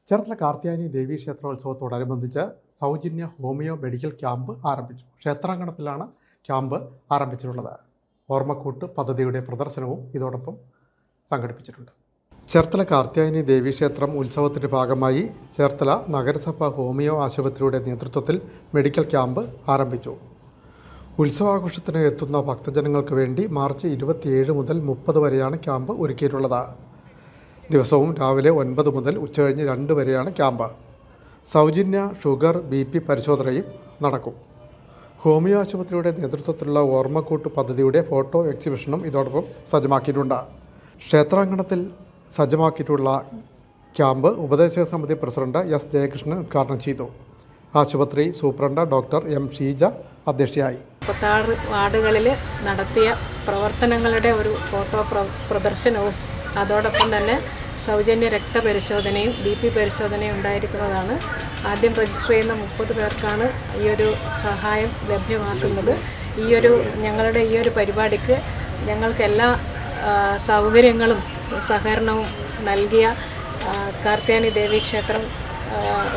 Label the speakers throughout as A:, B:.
A: ചേർത്തല കാർത്യായനി ദേവീക്ഷേത്രോത്സവത്തോടനുബന്ധിച്ച് സൗജന്യ homeo medical camp ആരംഭിച്ചു. ക്ഷേത്രാങ്കണത്തിലാണ് camp ആരംഭിച്ചിട്ടുള്ളത്. ഓർമ്മക്കൂട്ട് പദ്ധതിയുടെ പ്രദർശനവും ഇതോടൊപ്പം സംഘടിപ്പിച്ചിട്ടുണ്ട്. ചേർത്തല കാർത്യായനി ദേവീക്ഷേത്രം ഉത്സവത്തിൻ്റെ ഭാഗമായി ചേർത്തല നഗരസഭ ഹോമിയോ ആശുപത്രിയുടെ നേതൃത്വത്തിൽ മെഡിക്കൽ ക്യാമ്പ് ആരംഭിച്ചു. ഉത്സവാഘോഷത്തിന് എത്തുന്ന ഭക്തജനങ്ങൾക്ക് വേണ്ടി മാർച്ച് 27 മുതൽ 30 വരെയാണ് ക്യാമ്പ് ഒരുക്കിയിട്ടുള്ളത്. ദിവസവും രാവിലെ 9 മുതൽ ഉച്ചകഴിഞ്ഞ് 2 വരെയാണ് ക്യാമ്പ്. സൗജന്യ ഷുഗർ BP പരിശോധനയും നടക്കും. ഹോമിയോ ആശുപത്രിയുടെ നേതൃത്വത്തിലുള്ള ഓർമ്മക്കൂട്ട് പദ്ധതിയുടെ ഫോട്ടോ എക്സിബിഷനും ഇതോടൊപ്പം സജ്ജമാക്കിയിട്ടുണ്ട്. ക്ഷേത്രാങ്കണത്തിൽ സജ്ജമാക്കിയിട്ടുള്ള ക്യാമ്പ് ഉപദേശക സമിതി പ്രസിഡന്റ് S. ജയകൃഷ്ണൻ ഉദ്ഘാടനം ചെയ്തു. ആശുപത്രി സൂപ്രണ്ട് ഡോക്ടർ M. ഷീജ അധ്യക്ഷയായി.
B: 36 വാർഡുകളിൽ നടത്തിയ പ്രവർത്തനങ്ങളുടെ ഒരു ഫോട്ടോ പ്രദർശനവും അതോടൊപ്പം തന്നെ സൗജന്യ രക്തപരിശോധനയും BP പരിശോധനയും ഉണ്ടായിരിക്കുന്നതാണ്. ആദ്യം രജിസ്റ്റർ ചെയ്യുന്ന 30 പേർക്കാണ് ഈ ഒരു സഹായം ലഭ്യമാക്കുന്നത്. ഞങ്ങളുടെ ഈ ഒരു പരിപാടിക്ക് ഞങ്ങൾക്ക് എല്ലാ സൗകര്യങ്ങളും സഹകരണവും നൽകിയ കാർത്യായനി ദേവീക്ഷേത്രം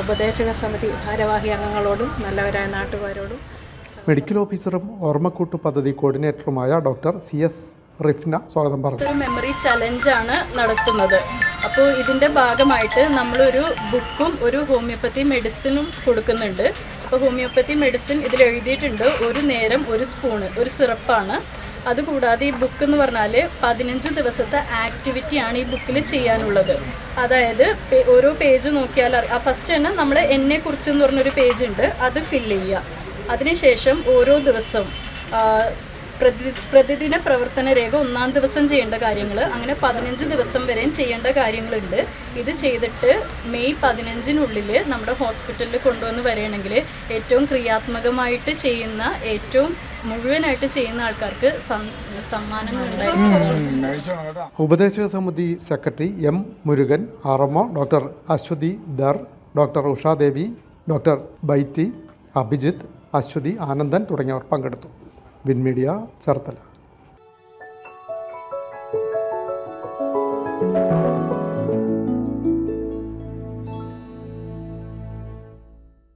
B: ഉപദേശക സമിതി ഭാരവാഹി അംഗങ്ങളോടും നല്ലവരായ നാട്ടുകാരോടും
A: മെഡിക്കൽ ഓഫീസറും ഓർമ്മക്കൂട്ട് പദ്ധതി കോർഡിനേറ്ററുമായ ഡോക്ടർ CS റിഫ്ന സ്വാഗതം പറഞ്ഞു.
C: ഒരു മെമ്മറി ചലഞ്ചാണ് നടത്തുന്നത്. അപ്പോൾ ഇതിൻ്റെ ഭാഗമായിട്ട് നമ്മളൊരു ബുക്കും ഒരു ഹോമിയോപ്പത്തി മെഡിസിനും കൊടുക്കുന്നുണ്ട്. അപ്പോൾ ഹോമിയോപ്പത്തി മെഡിസിൻ ഇതിൽ എഴുതിയിട്ടുണ്ട്, ഒരു നേരം ഒരു സ്പൂണ്, ഒരു സിറപ്പാണ്. അതുകൂടാതെ ഈ ബുക്ക് എന്ന് പറഞ്ഞാൽ 15 ദിവസത്തെ ആക്ടിവിറ്റിയാണ് ഈ ബുക്കിൽ ചെയ്യാനുള്ളത്. അതായത് ഓരോ പേജ് നോക്കിയാൽ ഫസ്റ്റ് തന്നെ നമ്മൾ എന്നെക്കുറിച്ച് എന്ന് പറഞ്ഞൊരു പേജ് ഉണ്ട്, അത് ഫില്ല് ചെയ്യുക. അതിനുശേഷം ഓരോ ദിവസം പ്രതിദിന പ്രവർത്തന രേഖ 1-ാം ദിവസം ചെയ്യേണ്ട കാര്യങ്ങൾ, അങ്ങനെ 15 ദിവസം വരെയും ചെയ്യേണ്ട കാര്യങ്ങളുണ്ട്. ഇത് ചെയ്തിട്ട് മെയ് 15-നുള്ളിൽ നമ്മുടെ ഹോസ്പിറ്റലിൽ കൊണ്ടുവന്ന് വരികയാണെങ്കിൽ ഏറ്റവും ക്രിയാത്മകമായിട്ട് ചെയ്യുന്ന, ഏറ്റവും മുഴുവനായിട്ട് ചെയ്യുന്ന ആൾക്കാർക്ക് സമ്മാനങ്ങൾ ഉണ്ടായിരിക്കും.
A: ഉപദേശക സമിതി secretary M. Murugan, RMO doctor Aswathi Dhar, doctor Ushadevi, doctor Baithi, Abhijith, Aswathy, Anandan തുടങ്ങിയവർ പങ്കെടുത്തു. വിൻമീഡിയ, ചേർത്തല.